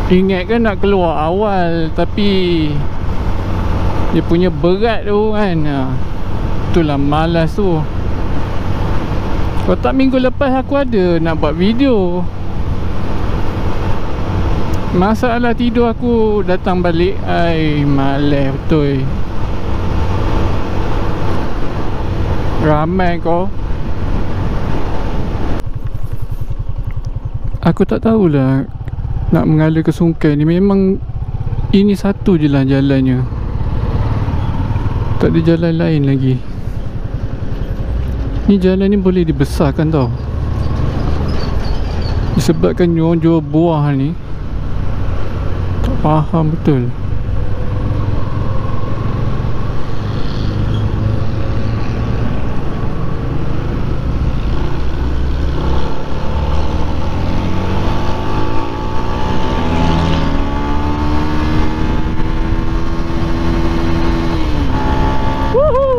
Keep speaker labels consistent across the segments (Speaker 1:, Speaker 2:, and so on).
Speaker 1: Ingat kan nak keluar awal, tapi dia punya berat tu kan, itulah malas tu. Kalau tak minggu lepas aku ada nak buat video. Masalah tidur aku datang balik, ai malas betul. Ramai kau. Aku tak tahulah nak mengalir ke Sungai ni. Memang ini satu je lah jalannya, tak ada jalan lain lagi. Ni jalan ni boleh dibesarkan tau, disebabkan orang jual buah ni. Tak faham betul.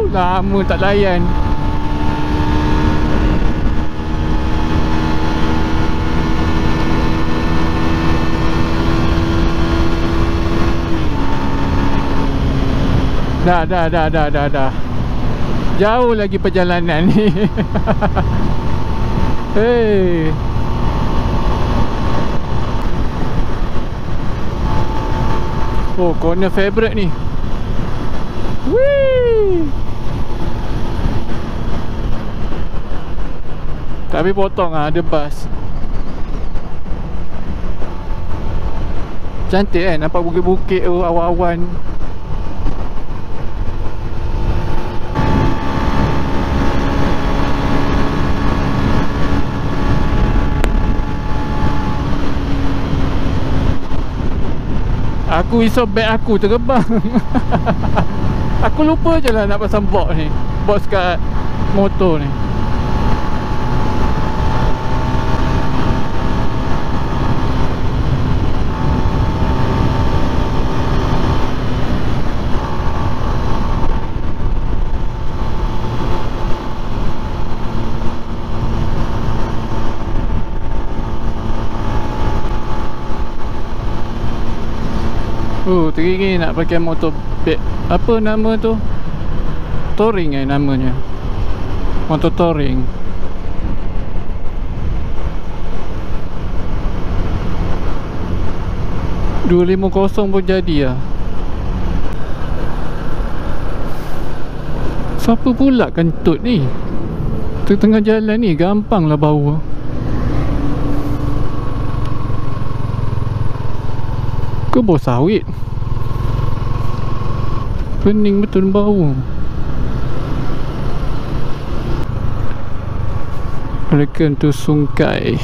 Speaker 1: Lama tak layan. Dah. Jauh lagi perjalanan ni. Hey. Oh, corner favorite ni. Whee! Tapi potong ada bas. Cantik kan, nampak bukit-bukit tu, awan-awan. Aku risau beg aku terbang. Aku lupa je lah nak pasang box ni, box kat motor ni. Teringin nak pakai motor beg. Apa nama tu? Touring namanya. Motor touring. $250 pun jadi lah. Siapa pula kentut ni? Tengah jalan ni gampang lah bau. Ke bau sawit? Pening betul bau. Welcome to Sungai.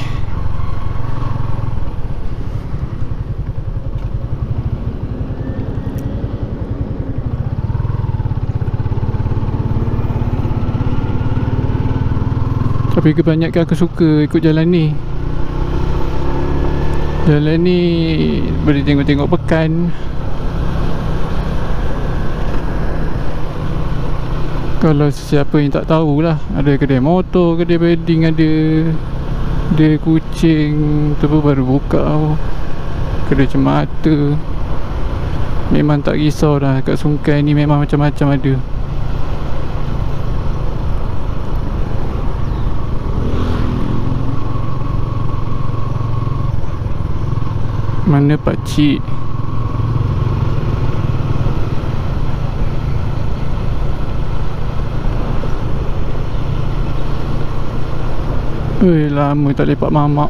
Speaker 1: Tapi kebanyakan aku suka ikut jalan ni. Jalan ni boleh tengok-tengok pekan. Kalau siapa yang tak tahulah, ada kedai motor, kedai wedding, ada kucing tu pun baru buka. Kedai cemata. Memang tak risau dah, kat Sungai ni memang macam-macam ada. Mana pakcik? Lama tak lepak mamak.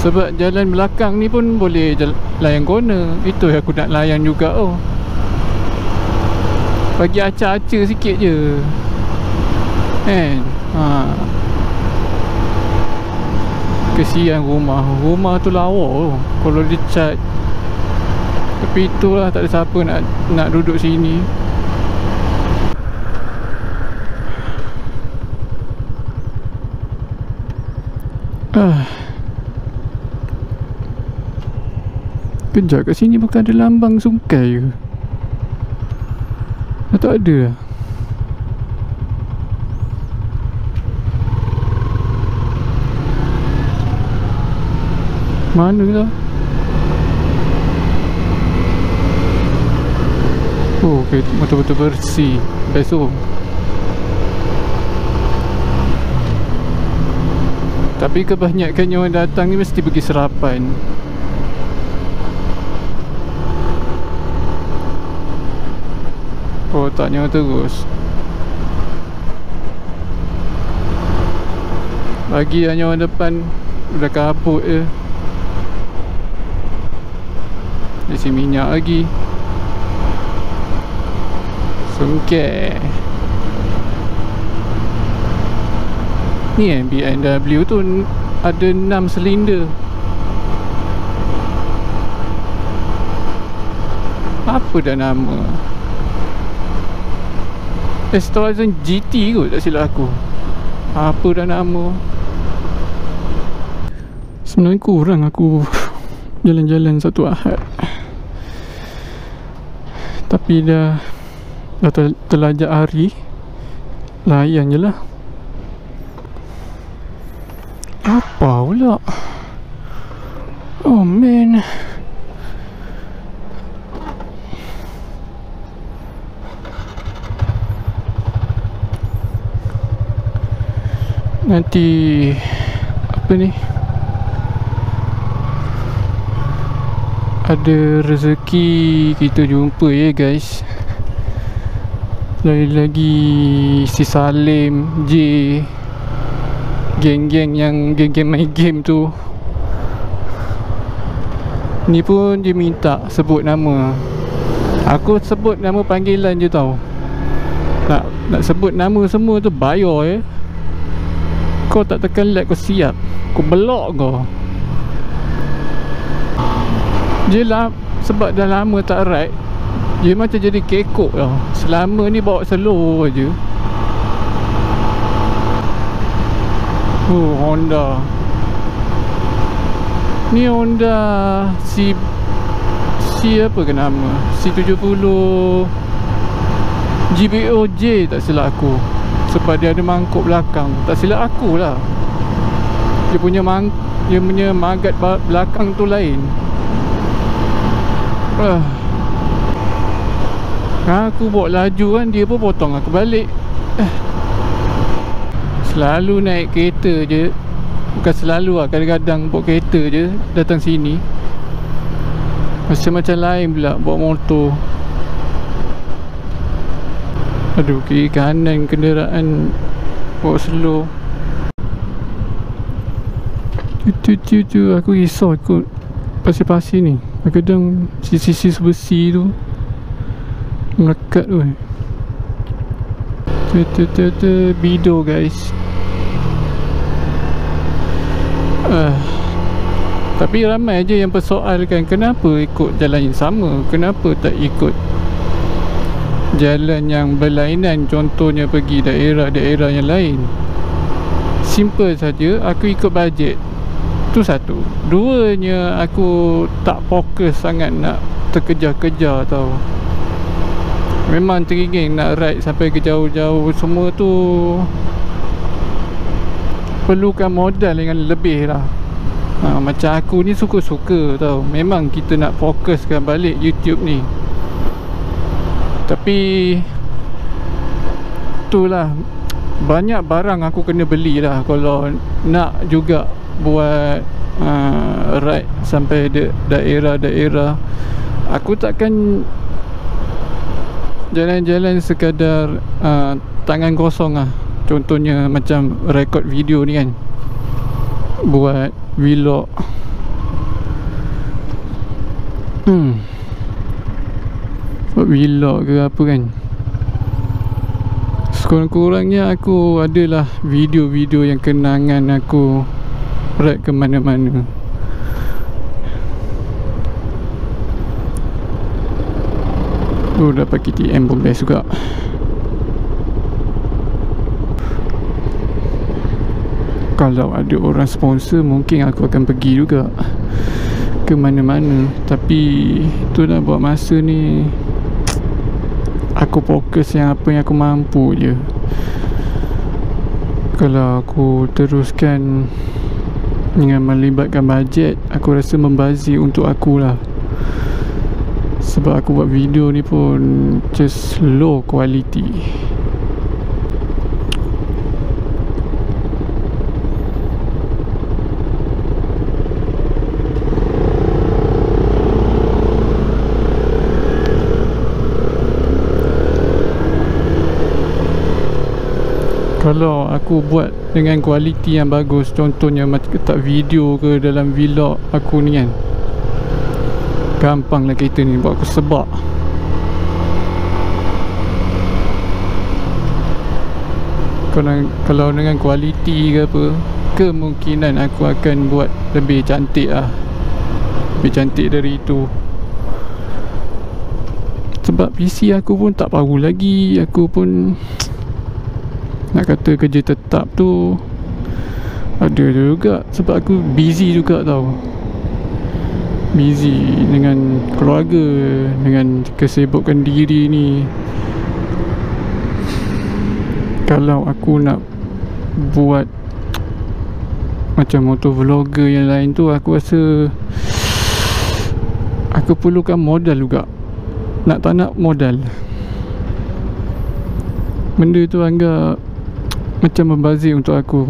Speaker 1: Sebab jalan belakang ni pun boleh layan corner. Itu yang aku nak layan juga. Bagi acah-acah sikit je kan. Kesian rumah tu lawa kalau dia cat. Tapi itulah, tak ada siapa nak duduk sini. Kejap, kat sini bukan ada lambang Sungai ke? Tak ada. Mana lah? Oh, okay, betul-betul bersih. Best tu. Tapi kebanyakannya orang datang ni mesti pergi sarapan. Oh, taknya terus. Lagi hanya orang depan udah kabut je. Isi minyak lagi. Sungkeh. Ni BMW tu ada 6 silinder. Apa dah nama? S1000 GT kot, tak silap aku. Apa dah nama? Sebenarnya kurang aku jalan-jalan satu Ahad, tapi dah terlajak hari, layan je lah. Apa pula? Oh man. Nanti apa ni, ada rezeki kita jumpa ya guys. Lagi si Salim J, geng-geng yang geng-geng main game tu. Ni pun dia minta sebut nama. Aku sebut nama panggilan je tau. Nak sebut nama semua tu bayar ya. Kau tak tekan like kau siap, kau belok kau. Dia lah, sebab dah lama tak ride, dia macam jadi kekok tau. Selama ni bawa slow je. Honda. Ni Honda C apa ke nama? C70 GBOJ tak silap aku. Sebab dia ada mangkuk belakang. Tak silap aku lah. Dia punya magat belakang tu lain. Aku bawa laju kan, dia pun potong aku balik. Selalu naik kereta je. Bukan selalu lah, kadang-kadang bawa kereta je datang sini. Macam lain pula bawa motor. Aduh, kiri kanan kenderaan bawa slow. Tu aku risau ikut pasir-pasir ni. Kadang sisi-sisi besi tu melekat tu. Bido guys. Tapi ramai je yang persoalkan kenapa ikut jalan yang sama, kenapa tak ikut jalan yang berlainan, contohnya pergi daerah-daerah yang lain. Simple saja, aku ikut bajet. Tu satu. Duanya, aku tak fokus sangat nak terkejar-kejar tau. Memang teringin nak ride sampai ke jauh-jauh. Semua tu perlukan modal yang lebih lah. Macam aku ni suka-suka tau. Memang kita nak fokuskan balik YouTube ni. Tapi itulah, banyak barang aku kena beli lah kalau nak juga buat ride sampai daerah-daerah. Aku takkan jalan-jalan sekadar tangan kosong lah. Contohnya macam rekod video ni kan, buat vlog. Buat vlog ke apa kan. Sekurang-kurangnya aku adalah video-video yang kenangan aku ride ke mana-mana. Dapat KTM pun best juga. Kalau ada orang sponsor, mungkin aku akan pergi juga ke mana-mana. Tapi itulah, buat masa ni aku fokus yang apa yang aku mampu je. Kalau aku teruskan dengan melibatkan bajet, aku rasa membazir untuk akulah. Sebab aku buat video ni pun just low quality. Kalau aku buat dengan kualiti yang bagus, contohnya macam letak video ke dalam vlog aku ni kan, gampang lah kereta ni buat aku sebab. Kalau dengan kualiti ke apa, kemungkinan aku akan buat lebih cantik lah, lebih cantik dari itu. Sebab PC aku pun tak power lagi. Aku pun nak kata kerja tetap tu ada juga, sebab aku busy juga tau. Busy dengan keluarga, dengan kesibukan diri ni. Kalau aku nak buat macam motovlogger yang lain tu, aku rasa aku perlukan modal juga. Nak tak nak modal. Benda tu anggap macam membazir untuk aku.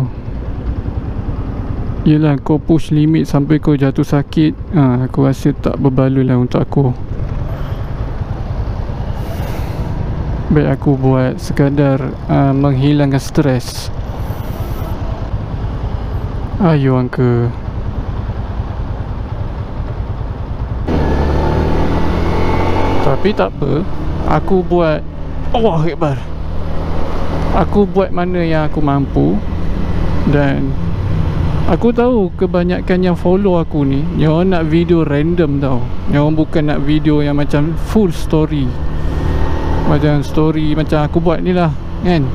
Speaker 1: Yelah, kau push limit sampai kau jatuh sakit, aku rasa tak berbaloi lah untuk aku. Baik aku buat sekadar menghilangkan stres. Ayo angka. Tapi tak apa, aku buat Allahu Akbar. Aku buat mana yang aku mampu. Dan aku tahu kebanyakan yang follow aku ni, yang orang nak video random tau. Yang orang bukan nak video yang macam full story. Macam story macam aku buat ni lah kan.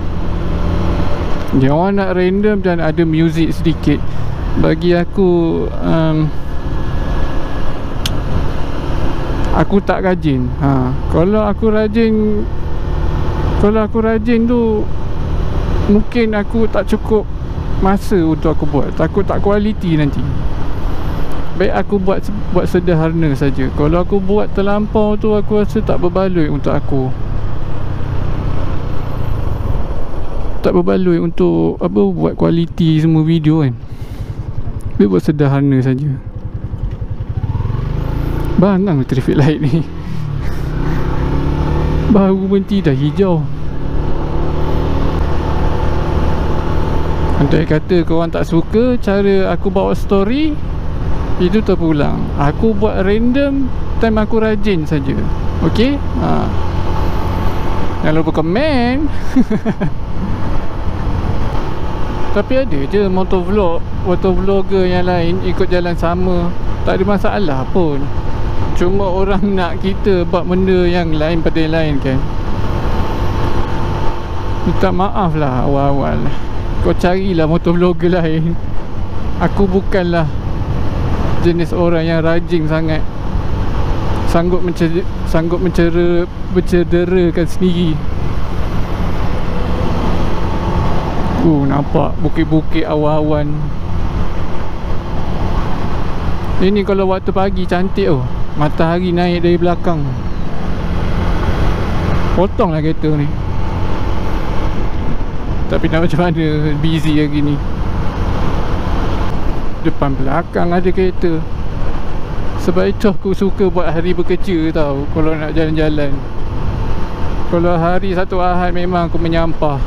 Speaker 1: Yang orang nak random dan ada music sedikit. Bagi aku aku tak rajin. Kalau aku rajin tu, mungkin aku tak cukup masa untuk aku buat. Takut tak kualiti nanti. Baik aku buat sederhana saja. Kalau aku buat terlampau tu, aku rasa tak berbaloi untuk aku. Tak berbaloi untuk apa, buat kualiti semua video kan. Dia buat sederhana saja. Bangang traffic light ni. Baru berhenti dah hijau. Andai kata korang tak suka cara aku bawa story, itu terpulang. Aku buat random time aku rajin saja. Okay? Jangan lupa komen. Tapi ada je motovlogger yang lain ikut jalan sama. Tak ada masalah pun. Cuma orang nak kita buat benda yang lain pada yang lain kan. Minta maaf lah awal-awal. Kau carilah motovlogger lain. Aku bukanlah jenis orang yang rajin sangat, sanggup mencederakan sendiri. Nampak bukit-bukit awan-awan. Ini kalau waktu pagi cantik matahari naik dari belakang. Potonglah kereta ni. Tapi nak macam mana, busy lagi ni. Depan belakang ada kereta. Sebab itu aku suka buat hari bekerja tau. Kalau nak jalan-jalan. Kalau hari satu Ahad memang aku menyampah.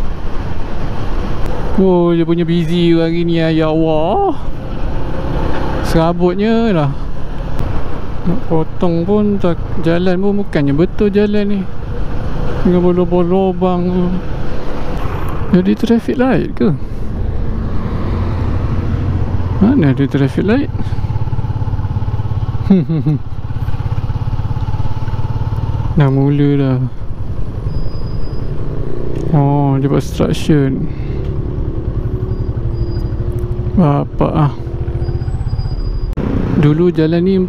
Speaker 1: Dia punya busy hari ni. Ya Allah, serabutnya lah. Nak potong pun tak, jalan pun bukannya betul jalan ni. Dengan bolong-bolong tu. Jadi traffic light ke? Mana ada traffic light? Dah mula dah. Dia buat obstruction. Bapak dulu jalan ni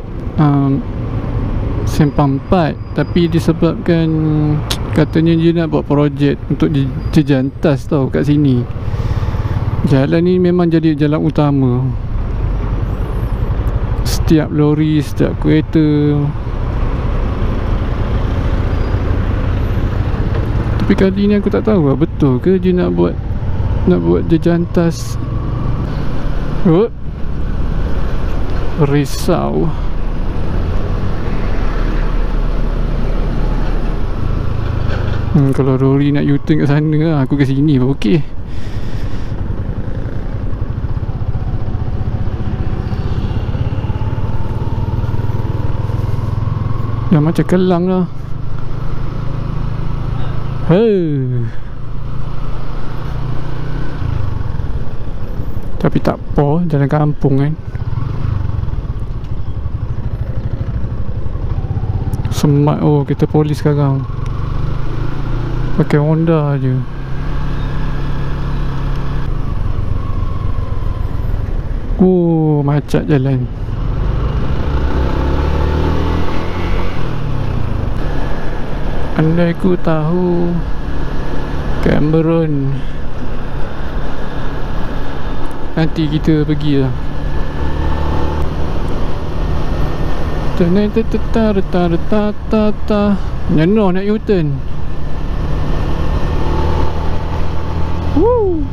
Speaker 1: Sempang 4, tapi disebabkan katanya dia nak buat projek untuk jejantas tau kat sini. Jalan ni memang jadi jalan utama. setiap lori, setiap kereta. Tapi kali ni aku tak tahu lah, betul ke dia nak buat dia jantas. Risau. Kalau lori nak U-turn kat sana lah, aku ke sini pun okey. Dah macam Kelang lah. Tapi tak apa, jalan kampung kan. Semat. Oh, kita polis sekarang pakai Honda je. Oh, macet jalan. Andai ku tahu Cameron, nanti kita pergi lah. Nyenuh nak U-turn. Woo.